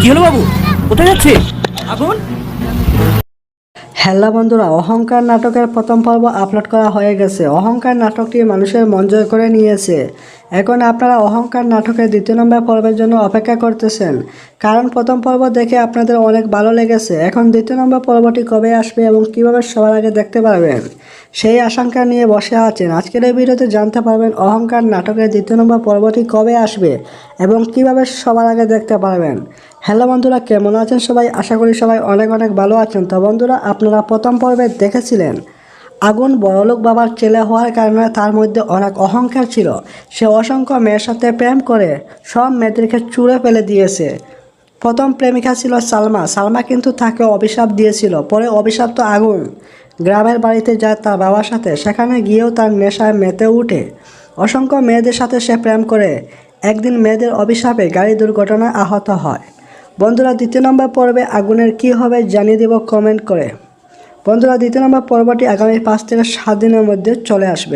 কি হলো বাবু, কোথায় যাচ্ছে? আগুন? হ্যালো বন্ধুরা, অহংকার নাটকের প্রথম পর্ব আপলোড করা হয়ে গেছে। অহংকার নাটকটি মানুষের মন জয় করে নিয়েছে। এখন আপনারা অহংকার নাটকের দ্বিতীয় নম্বর পর্বের জন্য অপেক্ষা করতেছেন, কারণ প্রথম পর্ব দেখে আপনাদের অনেক ভালো লেগেছে। এখন দ্বিতীয় নম্বর পর্বটি কবে আসবে এবং কিভাবে সবার আগে দেখতে পারবেন, সেই আশঙ্কা নিয়ে বসে আছেন। আজকের এই ভিডিওতে জানতে পারবেন অহংকার নাটকের দ্বিতীয় নম্বর পর্বটি কবে আসবে এবং কিভাবে সবার আগে দেখতে পারবেন। হ্যালো বন্ধুরা, কেমন আছেন সবাই? আশা করি সবাই অনেক অনেক ভালো আছেন। তো বন্ধুরা, আপনারা প্রথম পর্বে দেখেছিলেন আগুন বড়লোক বাবার ছেলে হওয়ার কারণে তার মধ্যে অনেক অহংকার ছিল। সে অসংখ্য মেয়ের সাথে প্রেম করে সব মেয়েদেরকে চুড়ে ফেলে দিয়েছে। প্রথম প্রেমিকা ছিল সালমা। সালমা কিন্তু তাকে অভিশাপ দিয়েছিল। পরে অভিশাপ্ত আগুন গ্রামের বাড়িতে যায় তার বাবার সাথে। সেখানে গিয়েও তার নেশায় মেতে উঠে অসংখ্য মেয়েদের সাথে সে প্রেম করে। একদিন মেয়েদের অভিশাপে গাড়ি দুর্ঘটনায় আহত হয়। বন্ধুরা, দ্বিতীয় নম্বর পর্বে আগুনের কি হবে জানিয়ে দেব কমেন্ট করে। বন্ধুরা, দ্বিতীয় নম্বর পর্বটি আগামী 5 থেকে 7 দিনের মধ্যে চলে আসবে।